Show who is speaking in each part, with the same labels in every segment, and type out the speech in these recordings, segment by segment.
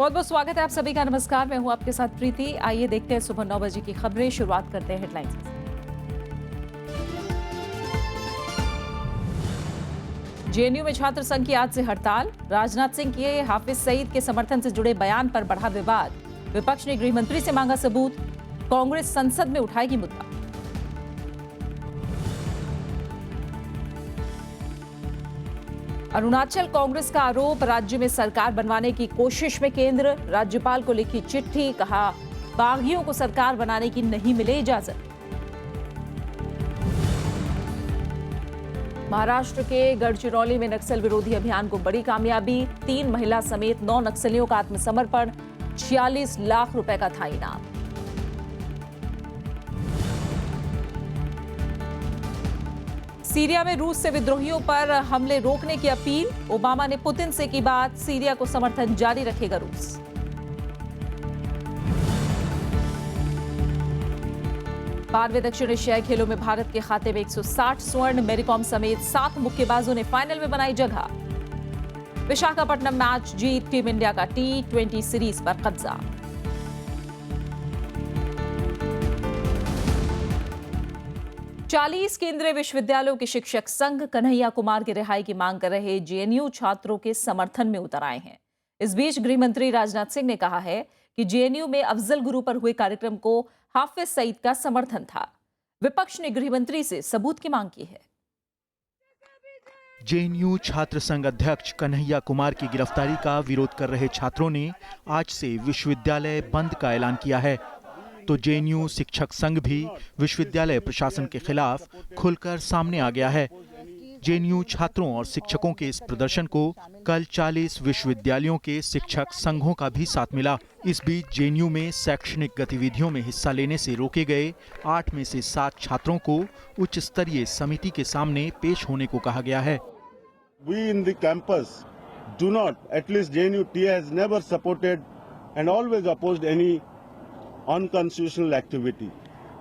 Speaker 1: बहुत बहुत स्वागत है आप सभी का। नमस्कार, मैं हूं आपके साथ प्रीति। आइए देखते हैं सुबह 9 बजे की खबरें। शुरुआत करते हैं हेडलाइंस से। जेएनयू में छात्र संघ की आज से हड़ताल। राजनाथ सिंह के हाफिज सईद के समर्थन से जुड़े बयान पर बढ़ा विवाद। विपक्ष ने गृह मंत्री से मांगा सबूत। कांग्रेस संसद में उठाएगी मुद्दा। अरुणाचल कांग्रेस का आरोप, राज्य में सरकार बनवाने की कोशिश में केंद्र। राज्यपाल को लिखी चिट्ठी, कहा बागियों को सरकार बनाने की नहीं मिले इजाजत। महाराष्ट्र के गढ़चिरौली में नक्सल विरोधी अभियान को बड़ी कामयाबी। 3 महिला समेत 9 नक्सलियों का आत्मसमर्पण। 46 लाख रुपए का था इनाम। सीरिया में रूस से विद्रोहियों पर हमले रोकने की अपील। ओबामा ने पुतिन से की बात। सीरिया को समर्थन जारी रखेगा रूस। बारहवें दक्षिण एशियाई खेलों में भारत के खाते में 160 स्वर्ण। मैरीकॉम समेत 7 मुक्केबाजों ने फाइनल में बनाई जगह। विशाखापट्टनम मैच जीत टीम इंडिया का T20 सीरीज पर कब्जा। चालीस केंद्रीय विश्वविद्यालयों के शिक्षक संघ कन्हैया कुमार की रिहाई की मांग कर रहे जेएनयू छात्रों के समर्थन में उतर आए हैं। इस बीच गृह मंत्री राजनाथ सिंह ने कहा है कि जेएनयू में अफजल गुरु पर हुए कार्यक्रम को हाफिज सईद का समर्थन था। विपक्ष ने गृह मंत्री से सबूत की मांग की है।
Speaker 2: जेएनयू छात्र संघ अध्यक्ष कन्हैया कुमार की गिरफ्तारी का विरोध कर रहे छात्रों ने आज से विश्वविद्यालय बंद का ऐलान किया है, तो जेएनयू शिक्षक संघ भी विश्वविद्यालय प्रशासन के खिलाफ खुलकर सामने आ गया है। जेएनयू छात्रों और शिक्षकों के इस प्रदर्शन को कल 40 विश्वविद्यालयों के शिक्षक संघों का भी साथ मिला। इस बीच जेएनयू में शैक्षणिक गतिविधियों में हिस्सा लेने से रोके गए 8 में से 7 छात्रों को उच्च स्तरीय समिति के सामने पेश होने को कहा गया है।
Speaker 3: We in the campus do not, at least JNU-TI has never supported and always opposed any unconstitutional activity.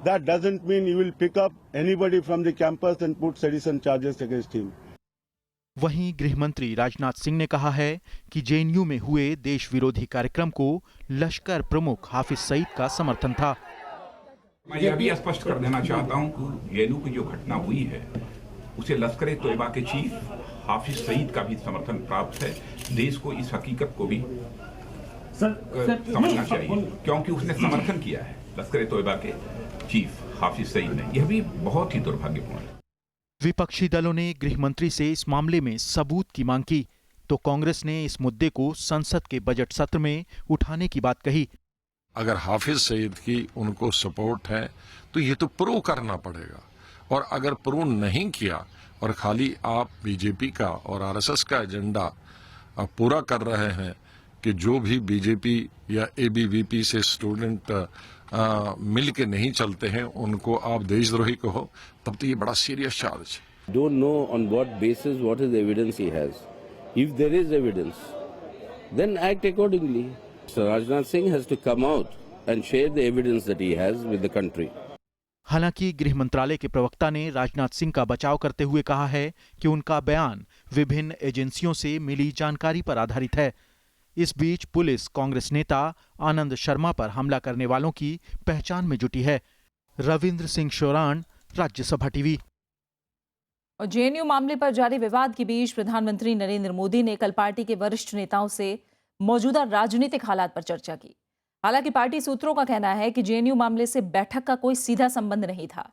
Speaker 3: That doesn't mean you will pick up anybody from the campus and put sedition charges against him.
Speaker 2: वहीं गृह मंत्री राजनाथ सिंह ने कहा है कि JNU में हुए देश विरोधी कार्यक्रम को लश्कर प्रमुख हाफिज सईद का समर्थन था।
Speaker 4: मैं यह भी स्पष्ट कर देना चाहता हूं कि जेएनयू की जो घटना हुई है उसे लश्कर ए तोयबा के चीफ हाफिज सईद का भी समर्थन प्राप्त है। देश को इस हकीकत को भी समझना चाहिए, क्योंकि उसने समर्थन किया है लश्कर ए तोयबा के चीफ हाफिज सईद ने। यह भी बहुत ही दुर्भाग्यपूर्ण है।
Speaker 2: विपक्षी दलों ने गृह मंत्री से इस मामले में सबूत की मांग की, तो कांग्रेस ने इस मुद्दे को संसद के बजट सत्र में उठाने की बात कही।
Speaker 5: अगर हाफिज सईद की उनको सपोर्ट है तो ये तो प्रूव करना पड़ेगा, और अगर प्रूव नहीं किया और खाली आप बीजेपी का और आरएसएस का एजेंडा पूरा कर रहे हैं कि जो भी बीजेपी या एबीवीपी से स्टूडेंट मिल के नहीं चलते हैं उनको आप देशद्रोही कहो, तब तो ये बड़ा सीरियस चार्ज है।
Speaker 6: Don't know on what basis, what is the evidence he has. If there is evidence, then act accordingly. So Rajnath Singh has to come out and share the evidence that he has with the country.
Speaker 2: हालांकि गृह मंत्रालय के प्रवक्ता ने राजनाथ सिंह का बचाव करते हुए कहा है कि उनका बयान विभिन्न एजेंसियों से मिली जानकारी पर आधारित है। इस बीच पुलिस कांग्रेस नेता आनंद शर्मा पर हमला करने वालों की पहचान में जुटी है। रविंद्र सिंह शोरान, राज्यसभा टीवी।
Speaker 1: और जेएनयू मामले पर जारी विवाद के बीच प्रधानमंत्री नरेंद्र मोदी ने कल पार्टी के वरिष्ठ नेताओं से मौजूदा राजनीतिक हालात पर चर्चा की। हालांकि पार्टी सूत्रों का कहना है कि जेएनयू मामले से बैठक का कोई सीधा संबंध नहीं था।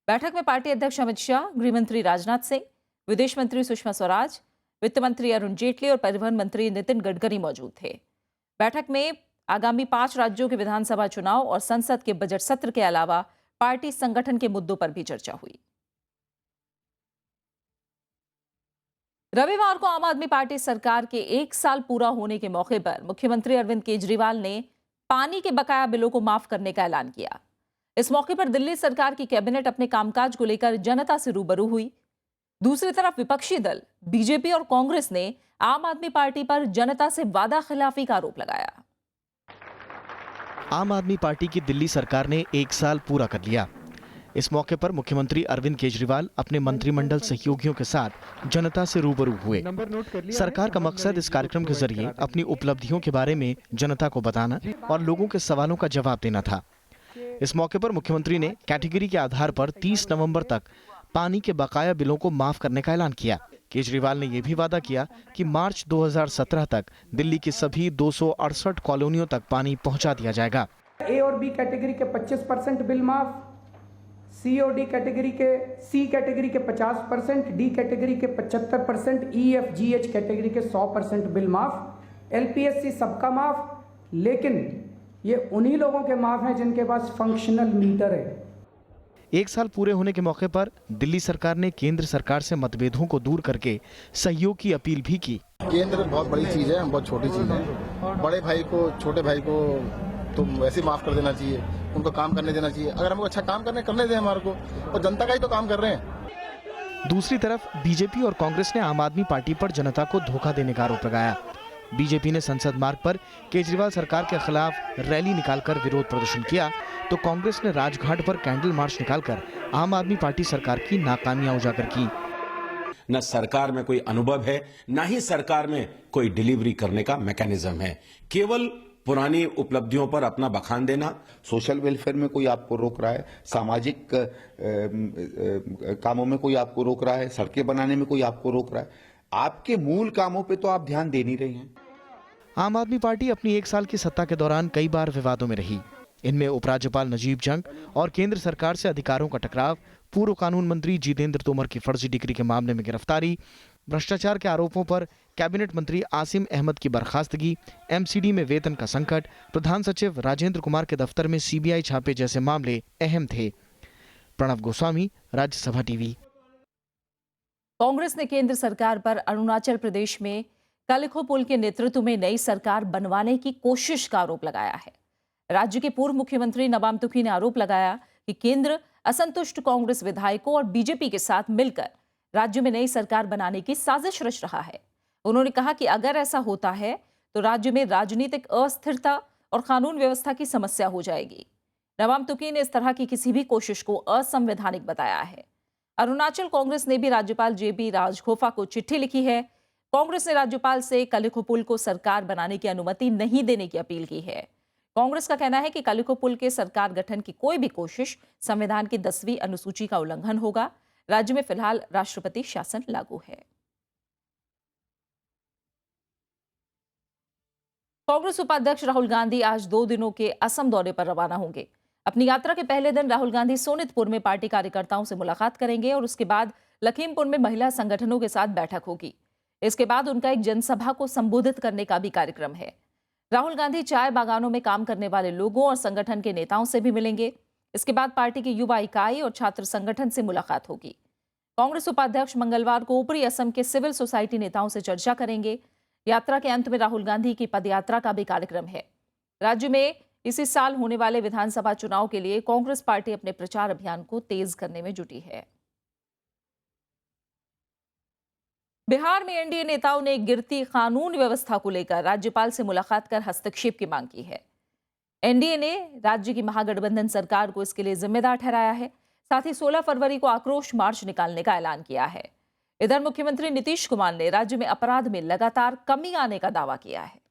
Speaker 1: बैठक में पार्टी अध्यक्ष अमित शाह, गृह मंत्री राजनाथ सिंह, विदेश मंत्री सुषमा स्वराज, वित्त मंत्री अरुण जेटली और परिवहन मंत्री नितिन गडकरी मौजूद थे। बैठक में आगामी 5 राज्यों के विधानसभा चुनाव और संसद के बजट सत्र के अलावा पार्टी संगठन के मुद्दों पर भी चर्चा हुई। रविवार को आम आदमी पार्टी सरकार के 1 साल पूरा होने के मौके पर मुख्यमंत्री अरविंद केजरीवाल ने पानी के बकाया बिलों को माफ करने का ऐलान किया। इस मौके पर दिल्ली सरकार की कैबिनेट अपने कामकाज को लेकर जनता से रूबरू हुई। दूसरी तरफ विपक्षी दल बीजेपी और कांग्रेस ने आम आदमी पार्टी पर जनता से वादा खिलाफी का आरोप लगाया।
Speaker 7: आम आदमी पार्टी की दिल्ली सरकार ने 1 साल पूरा कर लिया।
Speaker 2: इस मौके पर मुख्यमंत्री अरविंद केजरीवाल अपने मंत्रिमंडल सहयोगियों के साथ जनता से रूबरू हुए। सरकार का मकसद इस कार्यक्रम के जरिए अपनी उपलब्धियों के बारे में जनता को बताना और लोगों के सवालों का जवाब देना था। इस मौके पर मुख्यमंत्री ने कैटेगरी के आधार पर 30 नवंबर तक पानी के बकाया बिलों को माफ करने का ऐलान किया। केजरीवाल ने यह भी वादा किया कि मार्च 2017 तक दिल्ली की सभी 268 कॉलोनियों तक पानी पहुंचा दिया जाएगा।
Speaker 7: ए और बी कैटेगरी के 25% बिल माफ, सी और डी कैटेगरी के सी कैटेगरी के 50%, डी कैटेगरी के 75%, E F G H category के 100% बिल माफ। एलपीएससी सबका माफ, लेकिन ये उन्हीं लोगों के माफ हैं जिनके पास फंक्शनल मीटर है।
Speaker 2: 1 साल पूरे होने के मौके पर दिल्ली सरकार ने केंद्र सरकार से मतभेदों को दूर करके सहयोग की अपील भी की।
Speaker 8: केंद्र बहुत बड़ी चीज है, हम बहुत छोटी चीज है। बड़े भाई को, छोटे भाई को तो वैसे माफ कर देना चाहिए, उनको काम करने देना चाहिए। अगर हमको अच्छा काम करने दें हमारे को, और जनता का ही तो काम कर रहे हैं।
Speaker 2: दूसरी तरफ बीजेपी और कांग्रेस ने आम आदमी पार्टी पर जनता को धोखा देने का आरोप लगाया। बीजेपी ने संसद मार्ग पर केजरीवाल सरकार के खिलाफ रैली निकालकर विरोध प्रदर्शन किया, तो कांग्रेस ने राजघाट पर कैंडल मार्च निकालकर आम आदमी पार्टी सरकार की नाकामियां उजागर की।
Speaker 9: न सरकार में कोई अनुभव है, न ही सरकार में कोई डिलीवरी करने का मैकेनिज्म है, केवल पुरानी उपलब्धियों पर अपना बखान देना।
Speaker 10: सोशल वेलफेयर में कोई आपको रोक रहा है, सामाजिक कामों में कोई आपको रोक रहा है, सड़कें बनाने में कोई आपको रोक रहा है, आपके मूल कामों पे तो आप ध्यान दे नहीं रहे हैं।
Speaker 2: आम आदमी पार्टी अपनी 1 साल की सत्ता के दौरान कई बार विवादों में रही। इनमें उपराज्यपाल नजीब जंग और केंद्र सरकार से अधिकारों का टकराव, पूर्व कानून मंत्री जितेंद्र तोमर की फर्जी डिग्री के मामले में गिरफ्तारी, भ्रष्टाचार के आरोपों पर कैबिनेट मंत्री आसिम अहमद की बर्खास्तगी, एमसीडी में वेतन का संकट, प्रधान सचिव राजेंद्र कुमार के दफ्तर में सीबीआई छापे जैसे मामले अहम थे। प्रणव गोस्वामी, राज्यसभा टीवी।
Speaker 1: कांग्रेस ने केंद्र सरकार पर अरुणाचल प्रदेश में कालिखो पुल के नेतृत्व में नई सरकार बनवाने की कोशिश का आरोप लगाया है। राज्य के पूर्व मुख्यमंत्री नबाम तुकी ने आरोप लगाया कि केंद्र असंतुष्ट कांग्रेस विधायकों और बीजेपी के साथ मिलकर राज्य में नई सरकार बनाने की साजिश रच रहा है। उन्होंने कहा कि अगर ऐसा होता है तो राज्य में राजनीतिक अस्थिरता और कानून व्यवस्था की समस्या हो जाएगी। नबाम तुकी ने इस तरह की किसी भी कोशिश को असंवैधानिक बताया है। अरुणाचल कांग्रेस ने भी राज्यपाल जेबी राजखोफा को चिट्ठी लिखी है। कांग्रेस ने राज्यपाल से कालिखो पुल को सरकार बनाने की अनुमति नहीं देने की अपील की है। कांग्रेस का कहना है कि कालिखो पुल के सरकार गठन की कोई भी कोशिश संविधान की 10वीं अनुसूची का उल्लंघन होगा। राज्य में फिलहाल राष्ट्रपति शासन लागू है। कांग्रेस उपाध्यक्ष राहुल गांधी आज 2 दिनों के असम दौरे पर रवाना होंगे। अपनी यात्रा के पहले दिन राहुल गांधी सोनितपुर में पार्टी कार्यकर्ताओं से मुलाकात करेंगे और उसके बाद लखीमपुर में महिला संगठनों के साथ बैठक होगी। इसके बाद उनका एक जनसभा को संबोधित करने का भी कार्यक्रम है। राहुल गांधी चाय बागानों में काम करने वाले लोगों और संगठन के नेताओं से भी मिलेंगे। इसके बाद पार्टी की युवा इकाई और छात्र संगठन से मुलाकात होगी। कांग्रेस उपाध्यक्ष मंगलवार को ऊपरी असम के सिविल सोसाइटी नेताओं से चर्चा करेंगे। यात्रा के अंत में राहुल गांधी की पदयात्रा का भी कार्यक्रम है। राज्य में इसी साल होने वाले विधानसभा चुनाव के लिए कांग्रेस पार्टी अपने प्रचार अभियान को तेज करने में जुटी है। बिहार में एनडीए नेताओं ने गिरती कानून व्यवस्था को लेकर राज्यपाल से मुलाकात कर हस्तक्षेप की मांग की है। एनडीए ने राज्य की महागठबंधन सरकार को इसके लिए जिम्मेदार ठहराया है। साथ ही 16 फरवरी को आक्रोश मार्च निकालने का ऐलान किया है। इधर मुख्यमंत्री नीतीश कुमार ने राज्य में अपराध में लगातार कमी आने का दावा किया है।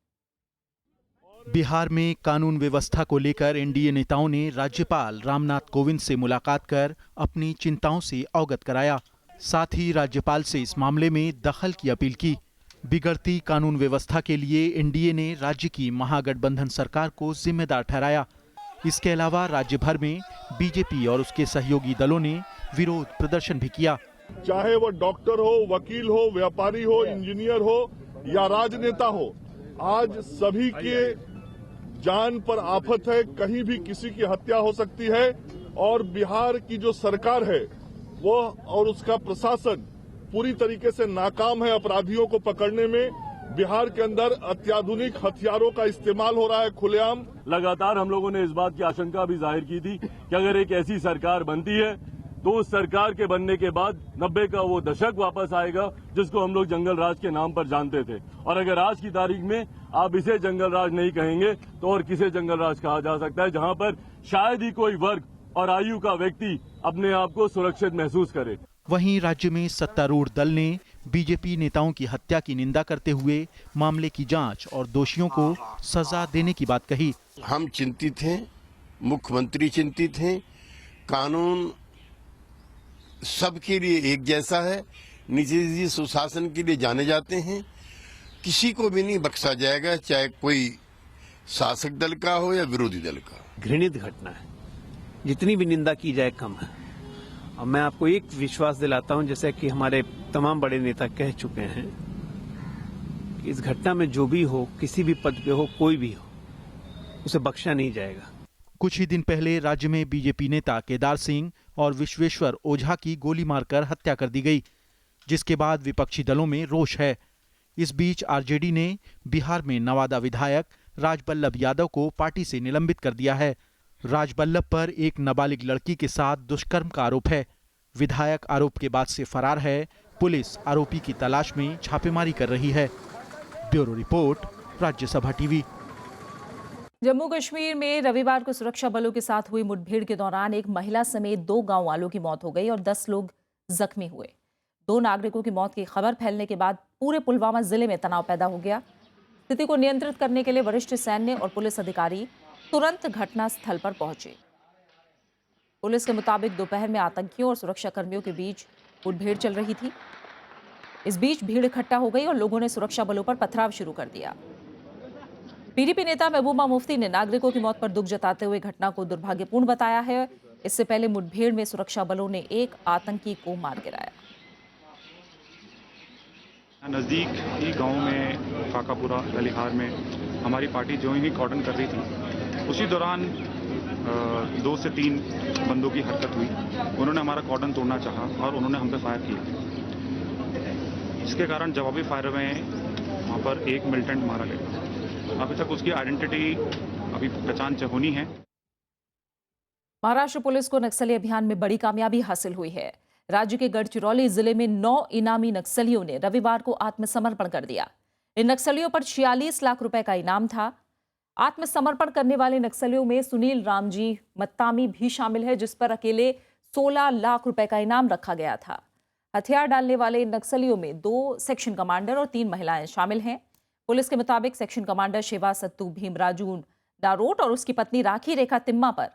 Speaker 2: बिहार में कानून व्यवस्था को लेकर एनडीए नेताओं ने राज्यपाल रामनाथ कोविंद से मुलाकात कर अपनी चिंताओं से अवगत कराया। साथ ही राज्यपाल से इस मामले में दखल की अपील की। बिगड़ती कानून व्यवस्था के लिए एनडीए ने राज्य की महागठबंधन सरकार को जिम्मेदार ठहराया। इसके अलावा राज्य भर में बीजेपी और उसके सहयोगी दलों ने विरोध प्रदर्शन भी किया।
Speaker 3: चाहे वो डॉक्टर हो, वकील हो, व्यापारी हो, इंजीनियर हो या राजनेता हो, आज सभी के जान पर आफत है। कहीं भी किसी की हत्या हो सकती है और बिहार की जो सरकार है वो और उसका प्रशासन पूरी तरीके से नाकाम है अपराधियों को पकड़ने में। बिहार के अंदर अत्याधुनिक हथियारों का इस्तेमाल हो रहा है खुलेआम।
Speaker 11: लगातार हम लोगों ने इस बात की आशंका भी जाहिर की थी कि अगर एक ऐसी सरकार बनती है तो उस सरकार के बनने के बाद 90 का वो दशक वापस आएगा जिसको हम लोग जंगल राज के नाम पर जानते थे। और अगर आज की तारीख में आप इसे जंगल राज नहीं कहेंगे तो और किसे जंगल राज कहा जा सकता है, जहां पर शायद ही कोई वर्ग और आयु का व्यक्ति अपने आप को सुरक्षित महसूस करे।
Speaker 2: वहीं राज्य में सत्तारूढ़ दल ने बीजेपी नेताओं की हत्या की निंदा करते हुए मामले की जांच और दोषियों को सजा देने की बात कही।
Speaker 12: हम चिंतित हैं, मुख्यमंत्री चिंतित हैं, कानून सबके लिए एक जैसा है, निजी सुशासन के लिए जाने जाते हैं, किसी को भी नहीं बख्शा जाएगा, चाहे कोई शासक दल का हो या विरोधी दल का।
Speaker 13: घृणित घटना है, जितनी भी निंदा की जाए कम है। और मैं आपको एक विश्वास दिलाता हूं, जैसे कि हमारे तमाम बड़े नेता कह चुके हैं, इस घटना में जो भी हो, किसी भी पद पे हो, कोई भी हो, उसे बख्शा नहीं जाएगा।
Speaker 2: कुछ ही दिन पहले राज्य में बीजेपी नेता केदार सिंह और विश्वेश्वर ओझा की गोली मारकर हत्या कर दी गई, जिसके बाद विपक्षी दलों में रोष है। इस बीच आरजेडी ने बिहार में नवादा विधायक राजबल्लभ यादव को पार्टी से निलंबित कर दिया है। राजबल्लभ पर एक नाबालिग लड़की के साथ दुष्कर्म का आरोप है। विधायक आरोप के बाद से फरार है। पुलिस आरोपी की तलाश में छापेमारी कर रही है। Bureau report, Rajya Sabha TV.
Speaker 1: Jammu Kashmir में रविवार को सुरक्षा बलों के साथ हुई मुठभेड़ के दौरान एक महिला समेत 2 गांव वालों की मौत हो गई और 10 लोग जख्मी हुए। 2 नागरिकों की मौत की खबर फैलने के बाद पूरे पुलवामा जिले में तनाव पैदा हो गया। स्थिति को नियंत्रित करने के लिए वरिष्ठ सैन्य और पुलिस अधिकारी तुरंत घटना स्थल पर पहुंचे। पुलिस के मुताबिक दोपहर में आतंकियों और सुरक्षा कर्मियों के बीच मुठभेड़ चल रही थी। इस बीच भीड़ इकट्ठा हो गई और लोगों ने सुरक्षा बलों पर पथराव शुरू कर दिया। पीडीपी नेता महबूबा मुफ्ती ने नागरिकों की मौत पर दुख जताते हुए घटना को दुर्भाग्यपूर्ण बताया है। इससे पहले मुठभेड़ में सुरक्षा बलों ने एक आतंकी को मार गिराया।
Speaker 14: नज़दीक ही गांव में काकापुरा ललिहार में हमारी पार्टी जो ही कॉर्डन कर रही थी, उसी दौरान 2 से 3 बंदों की हरकत हुई। उन्होंने हमारा कॉर्डन तोड़ना चाहा और उन्होंने हम पे फायर किया। इसके कारण जवाबी फायर में वहाँ पर एक मिलिटेंट मारा गया। अभी तक उसकी आइडेंटिटी अभी पहचान होनी है।
Speaker 1: महाराष्ट्र पुलिस को नक्सली अभियान में बड़ी कामयाबी हासिल हुई है। राज्य के गढ़चिरौली जिले में 9 इनामी नक्सलियों ने रविवार को आत्मसमर्पण कर दिया। इन नक्सलियों पर 46 लाख रुपए का इनाम था। आत्मसमर्पण करने वाले नक्सलियों में सुनील रामजी मत्तामी भी शामिल है, जिस पर अकेले 16 लाख रुपए का इनाम रखा गया था। हथियार डालने वाले नक्सलियों में 2 सेक्शन कमांडर और 3 महिलाएं शामिल हैं। पुलिस के मुताबिक सेक्शन कमांडर शिवा सत्तू भीमराजू नारोट और उसकी पत्नी राखी रेखा तिम्मा पर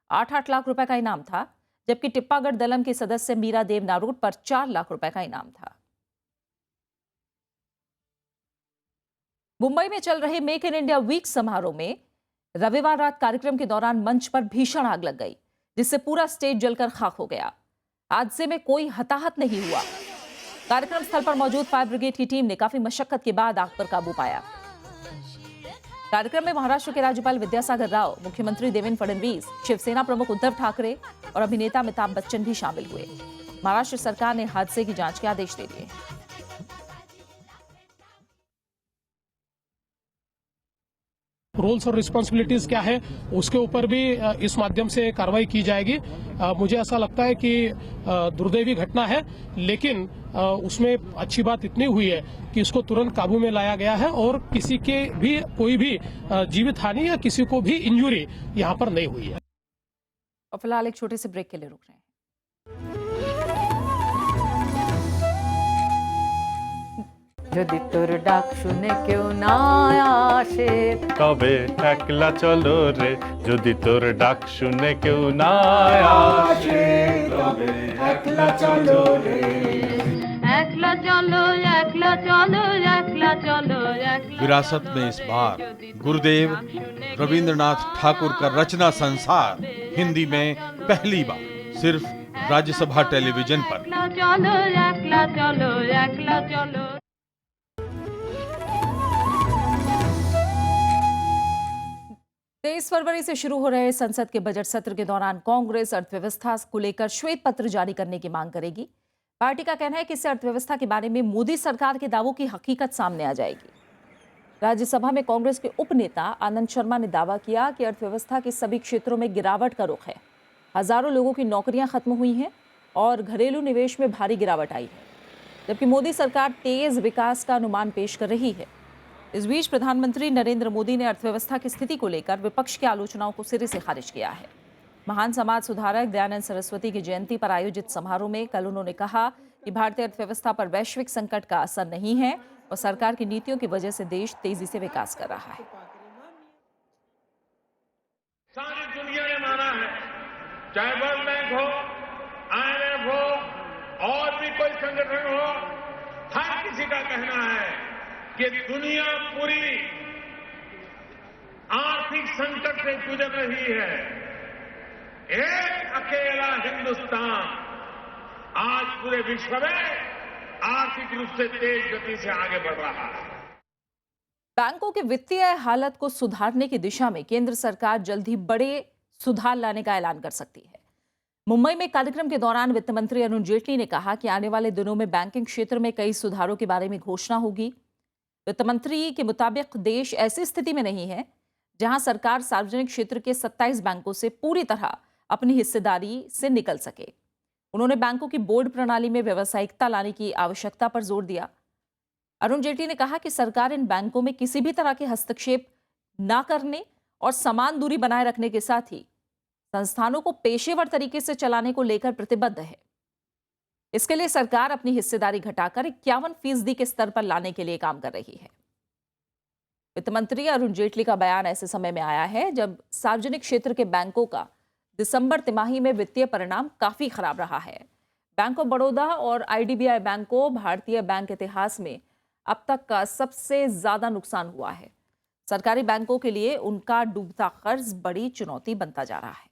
Speaker 1: 8-8 लाख रुपए का इनाम था, जबकि टिप्पागढ़ दलम के सदस्य मीरा देव नारोट पर 4 लाख रुपए का इनाम था। मुंबई में चल रहे मेक इन इंडिया वीक समारोह में रविवार रात कार्यक्रम के दौरान मंच पर भीषण आग लग गई, जिससे पूरा स्टेज जलकर खाक हो गया। हादसे में कोई हताहत नहीं हुआ। कार्यक्रम स्थल पर मौजूद फायर ब्रिगेड की टीम ने काफी मशक्कत के बाद आग पर काबू पाया। कार्यक्रम में महाराष्ट्र के राज्यपाल विद्यासागर राव, मुख्यमंत्री देवेंद्र फडणवीस, शिवसेना प्रमुख उद्धव ठाकरे और अभिनेता अमिताभ बच्चन भी शामिल हुए। महाराष्ट्र सरकार ने हादसे की जांच के आदेश दे दिए।
Speaker 15: रोल्स और रिस्पॉन्सिबिलिटीज क्या है, उसके ऊपर भी इस माध्यम से कार्रवाई की जाएगी। मुझे ऐसा लगता है कि दुर्दैवी घटना है, लेकिन उसमें अच्छी बात इतनी हुई है कि इसको तुरंत काबू में लाया गया है और किसी के भी कोई भी जीवित हानि या किसी को भी इंजुरी यहाँ पर नहीं हुई है।
Speaker 1: और फिलहाल एक छोटे से ब्रेक के लिए रुक रहे हैं।
Speaker 16: যদি তোর ডাক শুনে কেউ না আসে
Speaker 17: তবে একলা চলো রে, যদি তোর ডাক শুনে কেউ না আসে তবে একলা চলো রে,
Speaker 16: একলা চলো একলা চলো একলা চলো।
Speaker 18: विरासत में इस बार गुरुदेव रविंद्रनाथ ठाकुर का रचना संसार हिंदी में पहली बार सिर्फ राज्यसभा टेलीविजन पर।
Speaker 16: चलो एकला चलो एकला चलो।
Speaker 1: 23 फरवरी से शुरू हो रहे संसद के बजट सत्र के दौरान कांग्रेस अर्थव्यवस्था को लेकर श्वेत पत्र जारी करने की मांग करेगी। पार्टी का कहना है कि इससे अर्थव्यवस्था के बारे में मोदी सरकार के दावों की हकीकत सामने आ जाएगी। राज्यसभा में कांग्रेस के उपनेता आनंद शर्मा ने दावा किया कि अर्थव्यवस्था के सभी क्षेत्रों में गिरावट का रुख है। हजारों लोगों की नौकरियां खत्म हुई हैं और घरेलू निवेश में भारी गिरावट आई है, जबकि मोदी सरकार तेज विकास का अनुमान पेश कर रही है। इस बीच प्रधानमंत्री नरेंद्र मोदी ने अर्थव्यवस्था की स्थिति को लेकर विपक्ष की आलोचनाओं को सिरे से खारिज किया है। महान समाज सुधारक दयानंद सरस्वती की जयंती पर आयोजित समारोह में कल उन्होंने कहा कि भारतीय अर्थव्यवस्था पर वैश्विक संकट का असर नहीं है और सरकार की नीतियों की वजह से देश तेजी से विकास कर रहा है।
Speaker 19: सारी दुनिया ने माना है, चाहे वर्ल्ड बैंक हो, IMF हो और भी कोई संगठन हो, हर किसी का कहना है कि दुनिया पूरी आर्थिक संकट से गुजर रही है। एक अकेला हिंदुस्तान आज पूरे विश्व में आर्थिक रूप से तेज गति से आगे बढ़ रहा है।
Speaker 1: बैंकों के वित्तीय हालत को सुधारने की दिशा में केंद्र सरकार जल्द ही बड़े सुधार लाने का ऐलान कर सकती है। मुंबई में कार्यक्रम के दौरान वित्त मंत्री अरुण जेटली ने कहा कि आने वाले दिनों में बैंकिंग क्षेत्र में कई सुधारों के बारे में घोषणा होगी। वित्त मंत्री के मुताबिक देश ऐसी स्थिति में नहीं है जहां सरकार सार्वजनिक क्षेत्र के 27 बैंकों से पूरी तरह अपनी हिस्सेदारी से निकल सके। उन्होंने बैंकों की बोर्ड प्रणाली में व्यावसायिकता लाने की आवश्यकता पर जोर दिया। अरुण जेटली ने कहा कि सरकार इन बैंकों में किसी भी तरह के हस्तक्षेप न करने और समान दूरी बनाए रखने के साथ ही संस्थानों को पेशेवर तरीके से चलाने को लेकर प्रतिबद्ध है। इसके लिए सरकार अपनी हिस्सेदारी घटाकर 51% के स्तर पर लाने के लिए काम कर रही है। वित्त मंत्री अरुण जेटली का बयान ऐसे समय में आया है जब सार्वजनिक क्षेत्र के बैंकों का दिसंबर तिमाही में वित्तीय परिणाम काफी खराब रहा है। बैंक ऑफ बड़ौदा और IDBI बैंक को भारतीय बैंक इतिहास में अब तक का सबसे ज्यादा नुकसान हुआ है। सरकारी बैंकों के लिए उनका डूबता कर्ज बड़ी चुनौती बनता जा रहा है।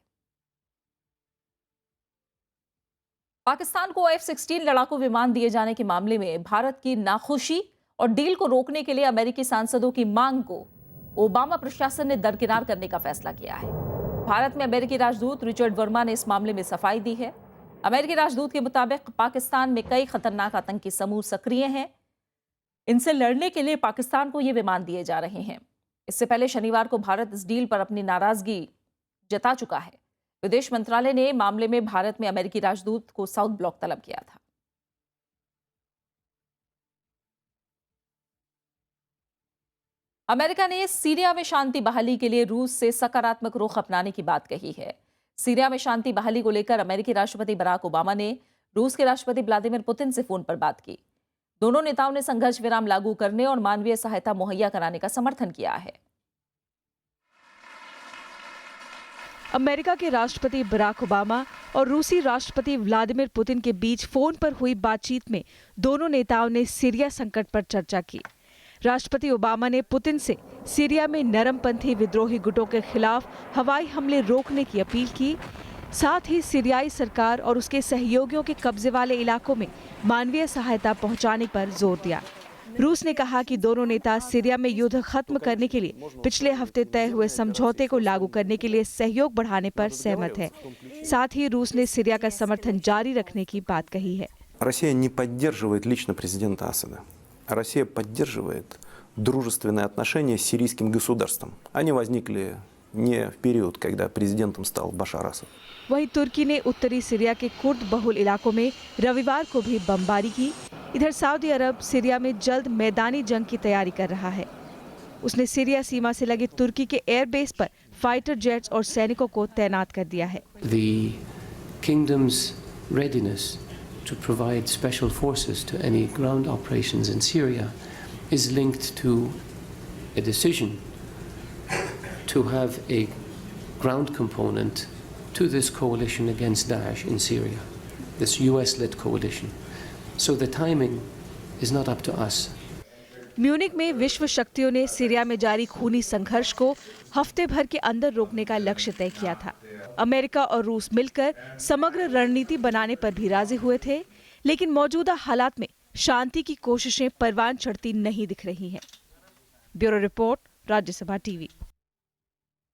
Speaker 1: पाकिस्तान को F-16 लड़ाकू विमान दिए जाने के मामले में भारत की नाखुशी और डील को रोकने के लिए अमेरिकी सांसदों की मांग को ओबामा प्रशासन ने दरकिनार करने का फैसला किया है। भारत में अमेरिकी राजदूत रिचर्ड वर्मा ने इस मामले में सफाई दी है। अमेरिकी राजदूत के मुताबिक पाकिस्तान में कई खतरनाक आतंकी समूह सक्रिय हैं। इनसे लड़ने के लिए पाकिस्तान को ये विमान दिए जा रहे हैं। इससे पहले शनिवार को भारत इस डील पर अपनी नाराजगी जता चुका है। विदेश मंत्रालय ने मामले में भारत में अमेरिकी राजदूत को साउथ ब्लॉक तलब किया था। अमेरिका ने सीरिया में शांति बहाली के लिए रूस से सकारात्मक रुख अपनाने की बात कही है। सीरिया में शांति बहाली को लेकर अमेरिकी राष्ट्रपति बराक ओबामा ने रूस के राष्ट्रपति व्लादिमीर पुतिन से फोन पर बात की। दोनों नेताओं ने संघर्ष विराम लागू करने और मानवीय सहायता मुहैया कराने का समर्थन किया है।
Speaker 20: अमेरिका के राष्ट्रपति बराक ओबामा और रूसी राष्ट्रपति व्लादिमीर पुतिन के बीच फोन पर हुई बातचीत में दोनों नेताओं ने सीरिया संकट पर चर्चा की। राष्ट्रपति ओबामा ने पुतिन से सीरिया में नरमपंथी विद्रोही गुटों के खिलाफ हवाई हमले रोकने की अपील की। साथ ही सीरियाई सरकार और उसके सहयोगियों के कब्जे वाले इलाकों में मानवीय सहायता पहुंचाने पर जोर दिया। रूस ने कहा कि दोनों नेता सीरिया में युद्ध खत्म करने के लिए पिछले हफ्ते तय हुए समझौते को लागू करने के लिए सहयोग बढ़ाने पर सहमत है। साथ ही रूस ने सीरिया का समर्थन जारी रखने की बात कही है।
Speaker 21: Россия не поддерживает лично президента Асада. Россия поддерживает дружественные отношения с сирийским государством. Они возникли не в период, когда президентом стал Башар Асад.
Speaker 20: वहीं तुर्की ने उत्तरी सीरिया के कुर्द बहुल इलाकों में रविवार को भी बमबारी की। इधर सऊदी अरब सीरिया में जल्द मैदानी जंग की तैयारी कर रहा है। उसने सीरिया सीमा से लगे तुर्की के एयरबेस पर फाइटर जेट्स और सैनिकों को तैनात कर दिया है।
Speaker 22: The kingdom's readiness to provide special forces to any ground operations in Syria is linked to a decision to have a ground component to this coalition against Daesh in Syria, this US-led coalition. So the timing is not up to us.
Speaker 20: Munich में विश्व शक्तियों ने Syria में जारी खूनी संघर्ष को हफ्ते भर के अंदर रोकने का लक्ष्य तय किया था। अमेरिका और रूस मिलकर समग्र रणनीति बनाने पर भी राजी हुए थे, लेकिन मौजूदा हालात में शांति की कोशिशें परवान चढ़ती नहीं दिख रही हैं। Bureau report, Rajya Sabha TV.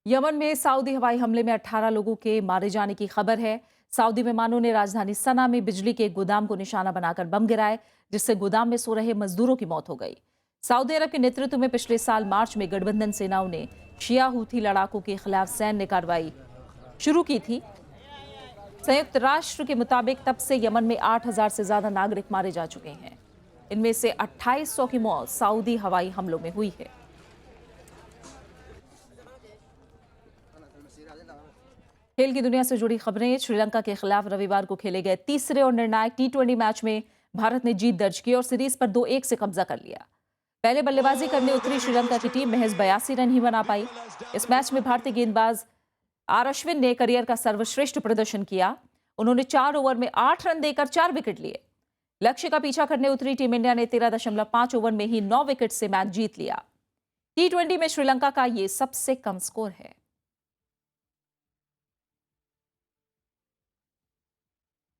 Speaker 1: Yemen में सऊदी हवाई हमले में 18 लोगों के मारे जाने की खबर है। सऊदी विमानों ने राजधानी सना में बिजली के एक गोदाम को निशाना बनाकर बम गिराए, जिससे गोदाम में सो रहे मजदूरों की मौत हो गई। सऊदी अरब के नेतृत्व में पिछले साल मार्च में गठबंधन सेनाओं ने शिया हूथी लड़ाकों के खिलाफ सैन्य कार्रवाई शुरू की थी। संयुक्त राष्ट्र के मुताबिक तब से यमन में 8,000 से ज्यादा नागरिक मारे जा चुके हैं। इनमें से 2800 की मौत सऊदी हवाई हमलों में हुई है। खेल की दुनिया से जुड़ी खबरें। श्रीलंका के खिलाफ रविवार को खेले गए तीसरे और निर्णायक टी20 मैच में भारत ने जीत दर्ज की और सीरीज पर 2-1 से कब्जा कर लिया। पहले बल्लेबाजी करने उतरी श्रीलंका की टीम महज 82 रन ही बना पाई। इस मैच में भारतीय गेंदबाज आर अश्विन ने करियर का सर्वश्रेष्ठ प्रदर्शन किया। उन्होंने 4 ओवर में 8 रन देकर 4 विकेट लिए। लक्ष्य का पीछा करने उतरी टीम इंडिया ने 13.5 ओवर में ही 9 विकेट से मैच जीत लिया। टी20 में श्रीलंका का ये सबसे कम स्कोर है।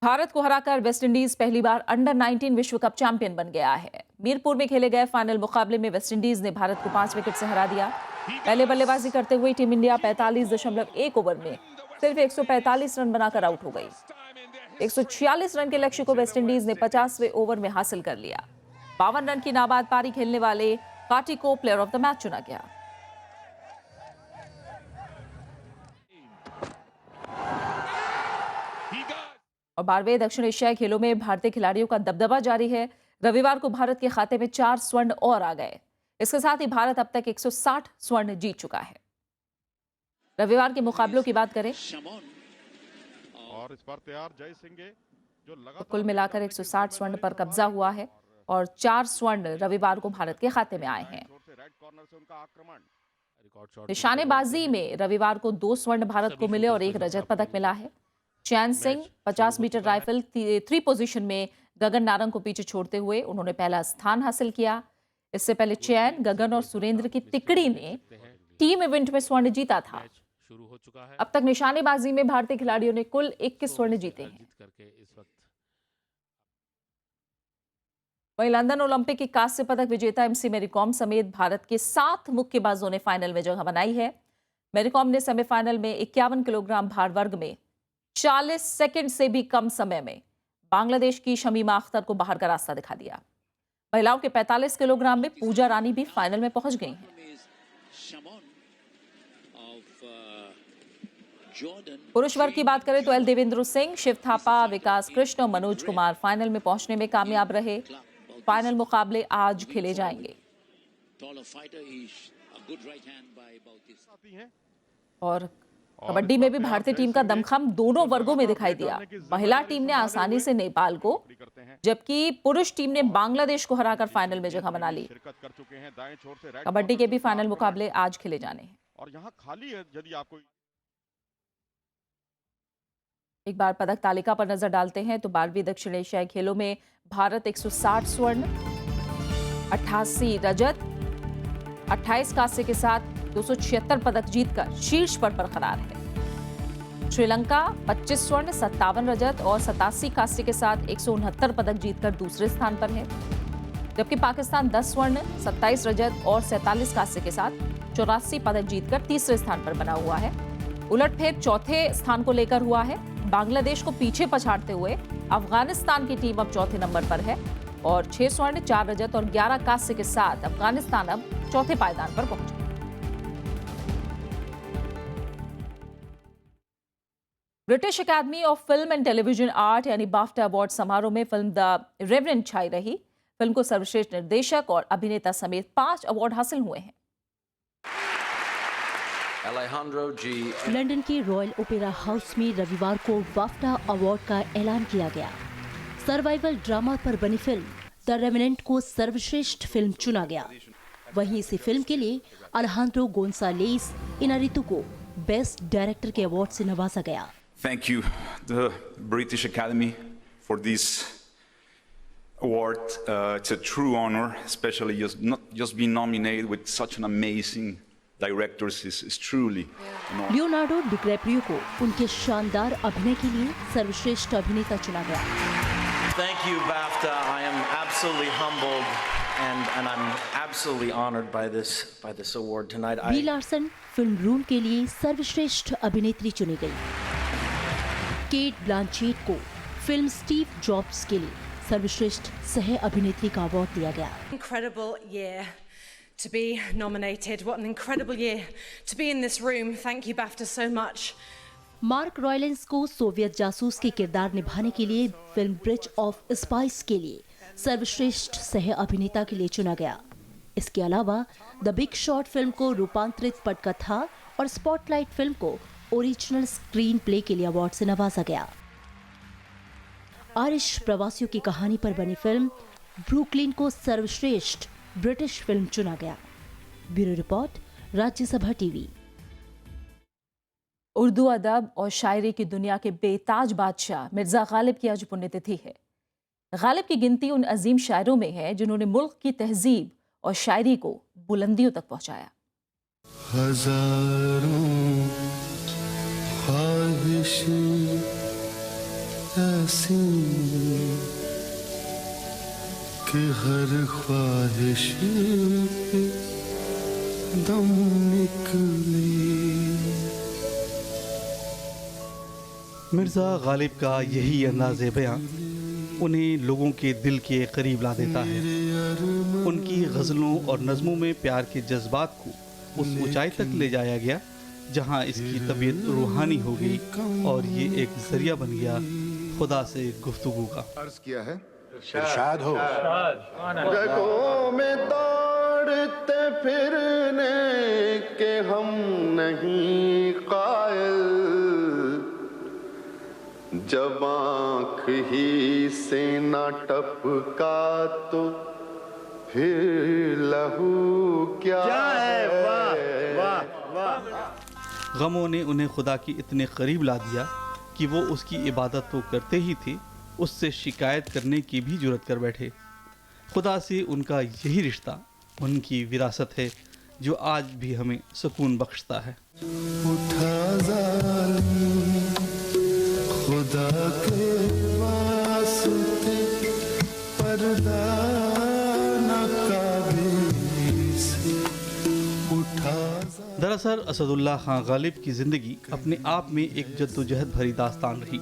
Speaker 1: भारत को हराकर वेस्टइंडीज पहली बार अंडर-19 विश्व कप चैंपियन बन गया है। मीरपुर में खेले गए फाइनल मुकाबले में वेस्टइंडीज ने भारत को 5 विकेट से हरा दिया। पहले बल्लेबाजी करते हुए टीम इंडिया 45.1 ओवर में सिर्फ 145 रन बनाकर आउट हो गई। 146 रन के लक्ष्य को वेस्टइंडीज ने 50वें ओवर में हासिल कर लिया। 52 रन की नाबाद पारी खेलने वाले काटी को प्लेयर ऑफ द मैच चुना गया। और 12वें दक्षिण एशियाई खेलों में भारतीय खिलाड़ियों का दबदबा जारी है। रविवार को भारत के खाते में 4 स्वर्ण और आ गए। इसके साथ ही भारत अब तक 160 स्वर्ण जीत चुका है। रविवार के मुकाबलों की बात करें
Speaker 17: और इस बार तैयार जय सिंह जो
Speaker 1: तो कुल मिलाकर 160 स्वर्ण पर कब्जा हुआ है और 4 स्वर्ण रविवार को भारत के खाते में आए हैं। निशानेबाजी में रविवार को 2 स्वर्ण भारत को मिले और 1 रजत पदक मिला है। चैन सिंह 50 मीटर राइफल 3 पोजीशन में गगन नारंग को पीछे छोड़ते हुए उन्होंने पहला स्थान हासिल किया। इससे पहले चैन, गगन और सुरेंद्र की तिकड़ी ने टीम इवेंट में स्वर्ण जीता था। अब तक निशानेबाजी में भारतीय खिलाड़ियों ने कुल 21 स्वर्ण जीते हैं। वहीं लंदन ओलंपिक की कांस्य पदक विजेता एमसी मैरीकॉम समेत भारत के 7 मुक्केबाजों ने फाइनल में जगह बनाई है। मैरीकॉम ने सेमीफाइनल में 51 किलोग्राम भार वर्ग में 40 सेकंड से भी कम समय में बांग्लादेश की शमीमा अख्तर को बाहर का रास्ता दिखा दिया। महिलाओं के 45 किलोग्राम में पूजा रानी भी फाइनल में पहुंच गई हैं। पुरुष वर्ग की बात करें तो एल देवेंद्र सिंह, शिव थापा, विकास कृष्ण और मनोज कुमार फाइनल में पहुंचने में कामयाब रहे। फाइनल मुकाबले आज खेले जाएंगे। और कबड्डी में भी भारतीय टीम का दमखम दोनों वर्गों में दिखाई दिया। महिला टीम ने आसानी से नेपाल को, जबकि पुरुष टीम ने बांग्लादेश को हराकर फाइनल में जगह बना ली। कबड्डी के भी फाइनल मुकाबले आज खेले जाने हैं।
Speaker 17: और यहाँ खाली है यदि आपको
Speaker 1: एक बार पदक तालिका पर नजर डालते हैं तो 12वीं दक्षिण एशियाई खेलों में भारत 160 स्वर्ण, 88 रजत, 28 कांस्य के साथ 276 पदक जीतकर शीर्ष पर बरकरार है। श्रीलंका 25 स्वर्ण, 57 रजत और 87 कांस्य के साथ 169 पदक जीतकर दूसरे स्थान पर है। जबकि पाकिस्तान 10 स्वर्ण, 27 रजत और 47 कांस्य के साथ 84 पदक जीतकर तीसरे स्थान पर बना हुआ है। उलटफेर चौथे स्थान को लेकर हुआ है। बांग्लादेश को पीछे पछाड़ते हुए अफगानिस्तान की टीम अब चौथे नंबर पर है और 6 स्वर्ण, 4 रजत और 11 कांस्य के साथ अफगानिस्तान अब चौथे पायदान पर पहुंचा। British academy of film and television art यानी बाफ्टा अवार्ड समारोह में फिल्म द रेवरेंड छाई रही। फिल्म को सर्वश्रेष्ठ निर्देशक और अभिनेता समेत 5 अवार्ड हासिल हुए हैं।
Speaker 4: लंदन के रॉयल ओपेरा हाउस में रविवार को बाफ्टा अवार्ड का ऐलान किया गया। सर्वाइवल ड्रामा पर बनी फिल्म द रेवेनेंट को सर्वश्रेष्ठ फिल्म चुना गया। वहीं इसी फिल्म के लिए अलेहांद्रो गोंसालेस इनारितु को बेस्ट डायरेक्टर के अवार्ड से नवाजा गया।
Speaker 5: Thank you, the British Academy, for this award. It's a true honor, especially not just being nominated with such an amazing directors is truly an honor.
Speaker 4: Leonardo DiCaprio को उनके शानदार अभिनय के लिए सर्वश्रेष्ठ अभिनेता चुना गया।
Speaker 23: Thank you, BAFTA. I am absolutely humbled and I'm absolutely honored by this award tonight.
Speaker 4: Brie Larson film रूल के लिए सर्वश्रेष्ठ अभिनेत्री चुनी गई। केट ब्लांचेट को फिल्म स्टीव जॉब्स के लिए सर्वश्रेष्ठ सह अभिनेत्री का अवार्ड दिया गया।
Speaker 24: Incredible year to be nominated. What an incredible year to be in this room. Thank you, BAFTA, so much.
Speaker 4: Mark Rylance को सोवियत जासूस के किरदार निभाने के लिए फिल्म ब्रिज ऑफ स्पाइस के लिए सर्वश्रेष्ठ सह अभिनेता के लिए चुना गया। इसके अलावा द बिग शॉट फिल्म को रूपांतरित पटकथा और स्पॉटलाइट फिल्म को ओरिजिनल स्क्रीन प्ले के लिए अवार्ड से नवाजा गया। आयरिश प्रवासियों की कहानी पर बनी फिल्म ब्रुकलिन को सर्वश्रेष्ठ ब्रिटिश फिल्म चुना गया। Bureau report, Rajya Sabha TV.
Speaker 1: Urdu अदब और शायरी की दुनिया के बेताज बादशाह मिर्जा गालिब की आज पुण्यतिथि है। गालिब की गिनती उन अजीम शायरों में है जिन्होंने मुल्क की तहजीब और शायरी को बुलंदियों तक पहुंचाया।
Speaker 6: हजारों ख्वाहिशें ऐसी कि हर ख्वाहिश पे दम निकले।
Speaker 7: मिर्ज़ा गालिब का यही अंदाज़े बयां उन्हें लोगों के दिल के करीब ला देता है। उनकी गज़लों और नज़मों में प्यार के जज्बात को उस ऊंचाई तक ले जाया गया जहां इसकी तबीयत रूहानी हो गई और ये एक जरिया बन गया खुदा से गुफ्तगू का।
Speaker 6: अर्ज़ किया है
Speaker 10: इरशाद हो।
Speaker 6: जगहों में दौड़ते फिरने के हम नहीं कायल, जब आँख ही से न टपका तो फिर लहू क्या है। वाह वाह वाह।
Speaker 7: गमों ने उन्हें खुदा की इतने करीब ला दिया कि वो उसकी इबादत तो करते ही थे, उससे शिकायत करने की भी जुर्रत कर बैठे। खुदा से उनका यही रिश्ता उनकी विरासत है जो आज भी हमें सुकून बख्शता है।
Speaker 6: उठा ज़ालिम खुदा के वास्ते पर्दा नकाबी से उठा।
Speaker 7: दरअसल असदुल्लाह खां गालिब की ज़िंदगी अपने आप में एक जद्दोजहद भरी दास्तान रही।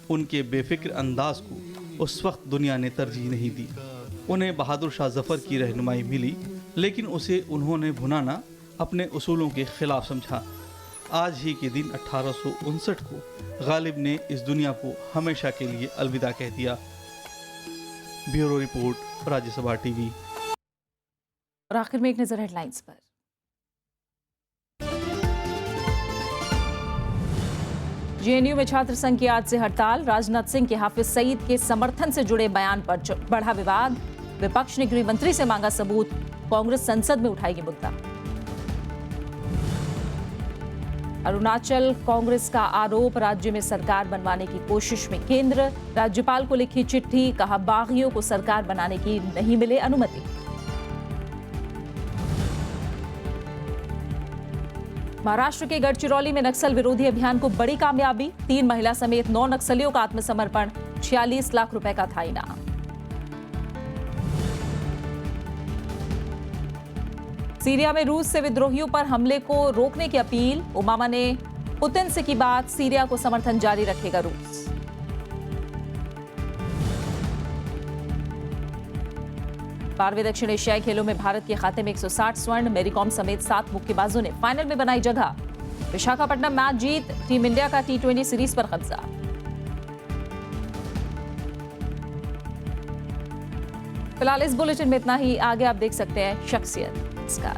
Speaker 7: उनके बेफिक्र अंदाज को उस वक्त दुनिया ने तरजीह नहीं दी। उन्हें बहादुर शाह जफ़र की रहनुमाई मिली, लेकिन उसे उन्होंने भुनाना अपने उसूलों के खिलाफ समझा। आज ही के दिन 1859 को गालिब ने इस दुनिया को हमेशा के लिए अलविदा कह दिया। Bureau report, Rajya Sabha TV.
Speaker 1: और आखिर में एक नजर हेडलाइंस पर। जेएनयू में छात्र संघ की आज से हड़ताल। राजनाथ सिंह के हाफिज सईद के समर्थन से जुड़े बयान पर बढ़ा विवाद। विपक्ष ने गृह मंत्री से मांगा सबूत। कांग्रेस संसद में उठाएगी मुद्दा। अरुणाचल कांग्रेस का आरोप, राज्य में सरकार बनवाने की कोशिश में केंद्र। राज्यपाल को लिखी चिट्ठी, कहा बागियों को सरकार बनाने की नहीं मिले अनुमति। महाराष्ट्र के गढ़चिरौली में नक्सल विरोधी अभियान को बड़ी कामयाबी। 3 महिला समेत 9 नक्सलियों का आत्मसमर्पण। 46 लाख रुपए का था इनाम। सीरिया में रूस से विद्रोहियों पर हमले को रोकने की अपील। ओबामा ने पुतिन से की बात, सीरिया को समर्थन जारी रखेगा रूस। 12वें दक्षिण एशियाई खेलों में भारत के खाते में 160 स्वर्ण। मैरीकॉम समेत 7 मुक्केबाजों ने फाइनल में बनाई जगह। विशाखापट्टनम मैच जीत, टीम इंडिया का T20 सीरीज पर कब्जा। फिलहाल इस बुलेटिन में इतना ही। आगे आप देख सकते हैं शख्सियत। नमस्कार।